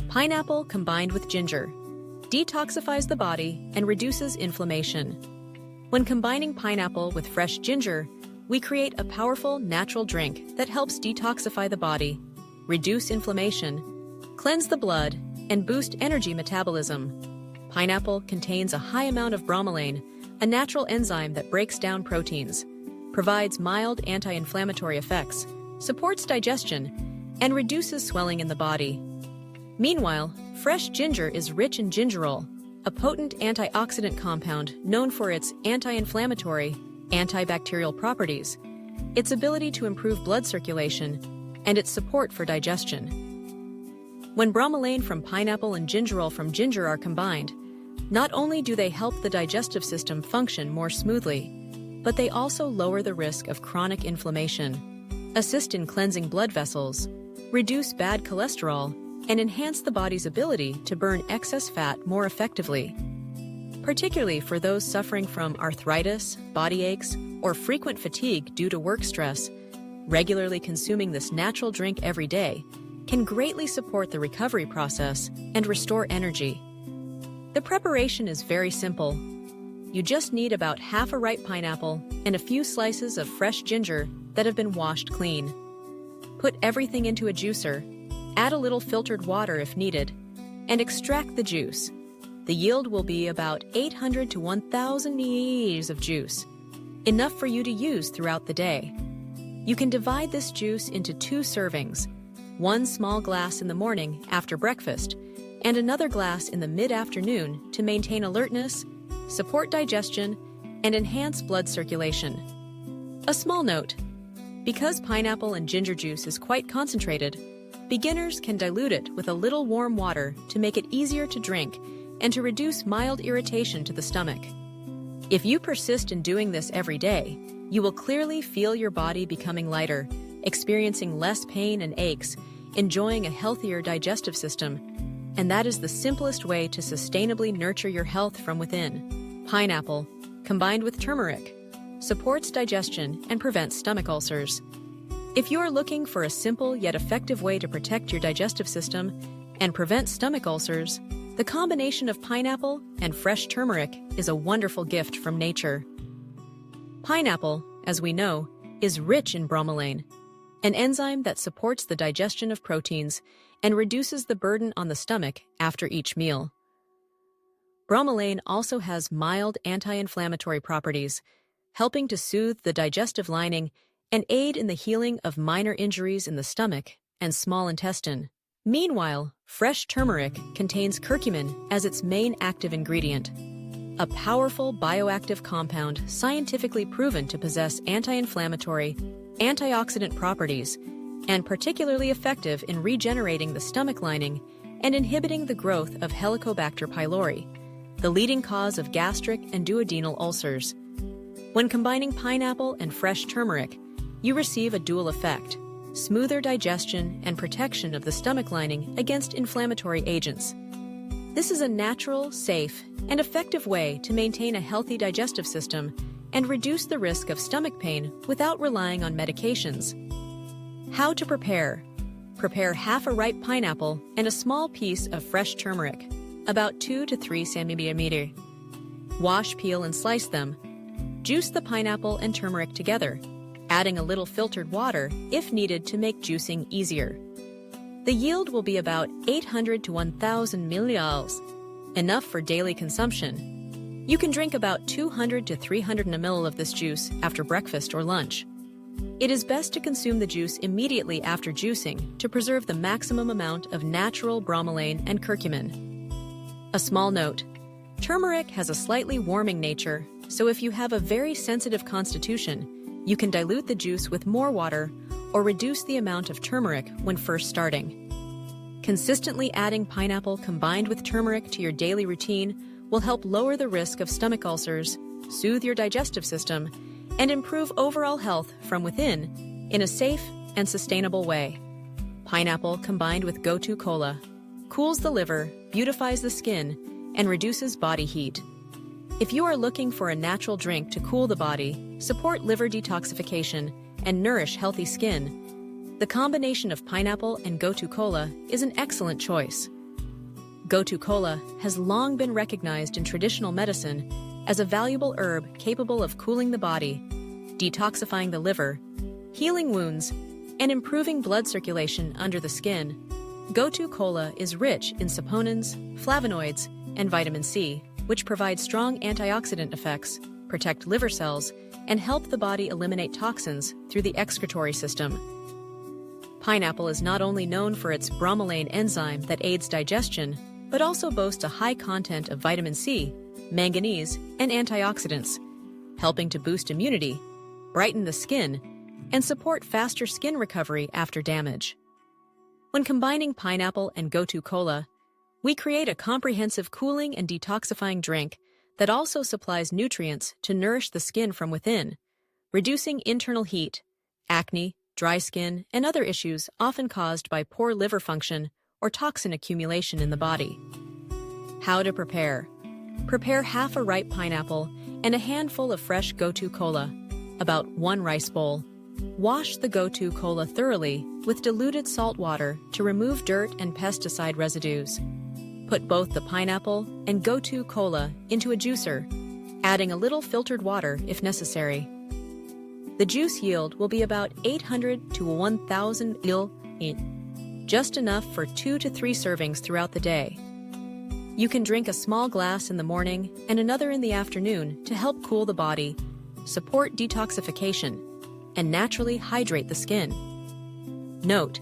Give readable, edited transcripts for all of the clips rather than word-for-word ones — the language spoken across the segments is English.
Pineapple combined with ginger detoxifies the body and reduces inflammation. When combining pineapple with fresh ginger, we create a powerful natural drink that helps detoxify the body, reduce inflammation, cleanse the blood, and boost energy metabolism. Pineapple contains a high amount of bromelain, a natural enzyme that breaks down proteins, provides mild anti-inflammatory effects, supports digestion, and reduces swelling in the body. Meanwhile, fresh ginger is rich in gingerol, a potent antioxidant compound known for its anti-inflammatory, antibacterial properties, its ability to improve blood circulation, and its support for digestion. When bromelain from pineapple and gingerol from ginger are combined, not only do they help the digestive system function more smoothly, but they also lower the risk of chronic inflammation, assist in cleansing blood vessels, reduce bad cholesterol, and enhance the body's ability to burn excess fat more effectively. Particularly for those suffering from arthritis, body aches, or frequent fatigue due to work stress, regularly consuming this natural drink every day can greatly support the recovery process and restore energy. The preparation is very simple. You just need about half a ripe pineapple and a few slices of fresh ginger that have been washed clean. Put everything into a juicer, add a little filtered water if needed, and extract the juice. The yield will be about 800 to 1,000 ml of juice, enough for you to use throughout the day. You can divide this juice into 2 servings, one small glass in the morning after breakfast, and another glass in the mid-afternoon to maintain alertness, support digestion, and enhance blood circulation. A small note: because pineapple and ginger juice is quite concentrated, beginners can dilute it with a little warm water to make it easier to drink and to reduce mild irritation to the stomach. If you persist in doing this every day, you will clearly feel your body becoming lighter, experiencing less pain and aches, enjoying a healthier digestive system, and that is the simplest way to sustainably nurture your health from within. Pineapple, combined with turmeric, supports digestion and prevents stomach ulcers. If you are looking for a simple yet effective way to protect your digestive system and prevent stomach ulcers, the combination of pineapple and fresh turmeric is a wonderful gift from nature. Pineapple, as we know, is rich in bromelain, an enzyme that supports the digestion of proteins and reduces the burden on the stomach after each meal. Bromelain also has mild anti-inflammatory properties, helping to soothe the digestive lining and aid in the healing of minor injuries in the stomach and small intestine. Meanwhile, fresh turmeric contains curcumin as its main active ingredient, a powerful bioactive compound scientifically proven to possess anti-inflammatory, antioxidant properties, and particularly effective in regenerating the stomach lining and inhibiting the growth of Helicobacter pylori, the leading cause of gastric and duodenal ulcers. When combining pineapple and fresh turmeric, you receive a dual effect: smoother digestion and protection of the stomach lining against inflammatory agents. This is a natural, safe, and effective way to maintain a healthy digestive system and reduce the risk of stomach pain without relying on medications. How to prepare? Prepare half a ripe pineapple and a small piece of fresh turmeric, about 2 to 3 centimeters. Wash, peel, and slice them. Juice the pineapple and turmeric together, adding a little filtered water if needed to make juicing easier. The yield will be about 800 to 1,000 milliliters, enough for daily consumption. You can drink about 200 to 300 ml of this juice after breakfast or lunch. It is best to consume the juice immediately after juicing to preserve the maximum amount of natural bromelain and curcumin. A small note: turmeric has a slightly warming nature, so if you have a very sensitive constitution, you can dilute the juice with more water or reduce the amount of turmeric when first starting. Consistently adding pineapple combined with turmeric to your daily routine will help lower the risk of stomach ulcers, soothe your digestive system, and improve overall health from within in a safe and sustainable way. Pineapple combined with gotu kola cools the liver, beautifies the skin, and reduces body heat. If you are looking for a natural drink to cool the body, support liver detoxification, and nourish healthy skin, the combination of pineapple and gotu kola is an excellent choice. Gotu kola has long been recognized in traditional medicine as a valuable herb capable of cooling the body, detoxifying the liver, healing wounds, and improving blood circulation under the skin. Gotu kola is rich in saponins, flavonoids, and vitamin C, which provide strong antioxidant effects, protect liver cells, and help the body eliminate toxins through the excretory system. Pineapple is not only known for its bromelain enzyme that aids digestion, but also boasts a high content of vitamin C, manganese, and antioxidants, helping to boost immunity, brighten the skin, and support faster skin recovery after damage. When combining pineapple and Gotu kola, we create a comprehensive cooling and detoxifying drink that also supplies nutrients to nourish the skin from within, reducing internal heat, acne, dry skin, and other issues often caused by poor liver function or toxin accumulation in the body. How to prepare. Prepare half a ripe pineapple and a handful of fresh Gotu kola, about 1 rice bowl. Wash the Gotu kola thoroughly with diluted salt water to remove dirt and pesticide residues. Put both the pineapple and Gotu kola into a juicer, adding a little filtered water if necessary. The juice yield will be about 800 to 1,000 ml, just enough for 2 to 3 servings throughout the day. You can drink a small glass in the morning and another in the afternoon to help cool the body, support detoxification, and naturally hydrate the skin. Note: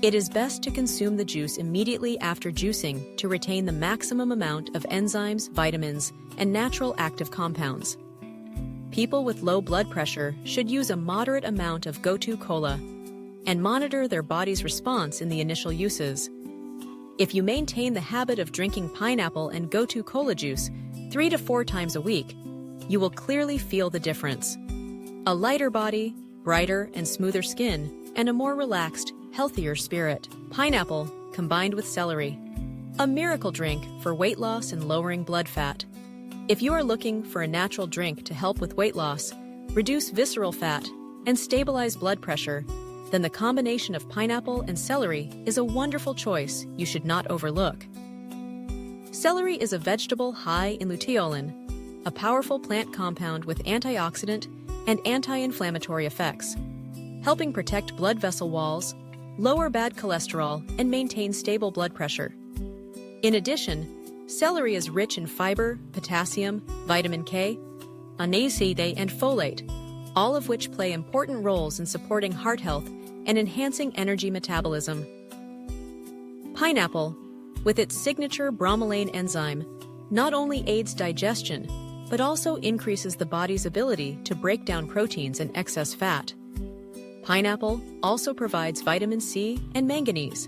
it is best to consume the juice immediately after juicing to retain the maximum amount of enzymes, vitamins, and natural active compounds. People with low blood pressure should use a moderate amount of Gotu kola and monitor their body's response in the initial uses. If you maintain the habit of drinking pineapple and Gotu kola juice 3 to 4 times a week, you will clearly feel the difference. A lighter body, brighter and smoother skin, and a more relaxed, healthier spirit. Pineapple combined with celery. A miracle drink for weight loss and lowering blood fat. If you are looking for a natural drink to help with weight loss, reduce visceral fat, and stabilize blood pressure, then the combination of pineapple and celery is a wonderful choice you should not overlook. Celery is a vegetable high in luteolin, a powerful plant compound with antioxidant and anti-inflammatory effects, helping protect blood vessel walls, lower bad cholesterol, and maintain stable blood pressure. In addition, celery is rich in fiber, potassium, vitamin K, magnesium, and folate, all of which play important roles in supporting heart health and enhancing energy metabolism. Pineapple, with its signature bromelain enzyme, not only aids digestion, but also increases the body's ability to break down proteins and excess fat. Pineapple also provides vitamin C and manganese,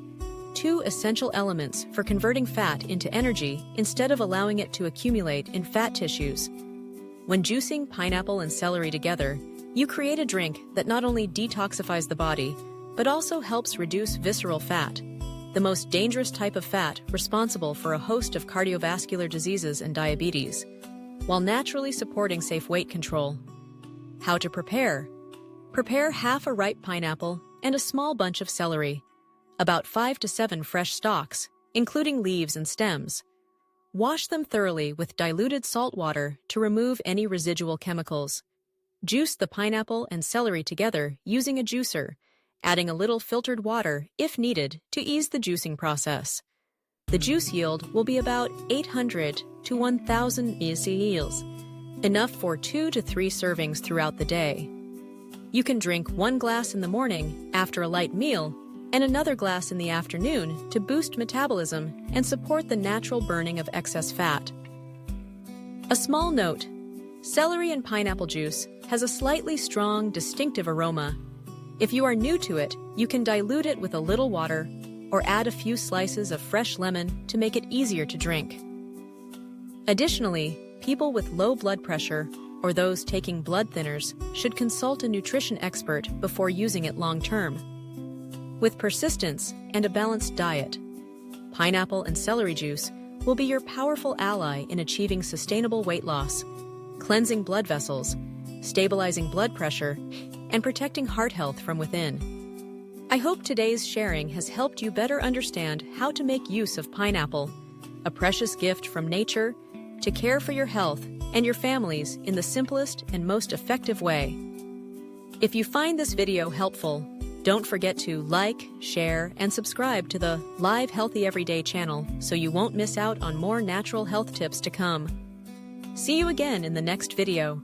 2 essential elements for converting fat into energy instead of allowing it to accumulate in fat tissues. When juicing pineapple and celery together, you create a drink that not only detoxifies the body, but also helps reduce visceral fat, the most dangerous type of fat responsible for a host of cardiovascular diseases and diabetes, while naturally supporting safe weight control. How to prepare. Prepare half a ripe pineapple and a small bunch of celery, about 5 to 7 fresh stalks, including leaves and stems. Wash them thoroughly with diluted salt water to remove any residual chemicals. Juice the pineapple and celery together using a juicer, adding a little filtered water if needed to ease the juicing process. The juice yield will be about 800 to 1,000 ml, enough for 2 to 3 servings throughout the day. You can drink 1 glass in the morning after a light meal and another glass in the afternoon to boost metabolism and support the natural burning of excess fat. A small note: celery and pineapple juice has a slightly strong, distinctive aroma. If you are new to it, you can dilute it with a little water or add a few slices of fresh lemon to make it easier to drink. Additionally, people with low blood pressure or those taking blood thinners should consult a nutrition expert before using it long-term. With persistence and a balanced diet, pineapple and celery juice will be your powerful ally in achieving sustainable weight loss, cleansing blood vessels, stabilizing blood pressure, and protecting heart health from within. I hope today's sharing has helped you better understand how to make use of pineapple, a precious gift from nature to care for your health and your families in the simplest and most effective way. If you find this video helpful, don't forget to like, share, and subscribe to the Live Healthy Everyday channel so you won't miss out on more natural health tips to come. See you again in the next video.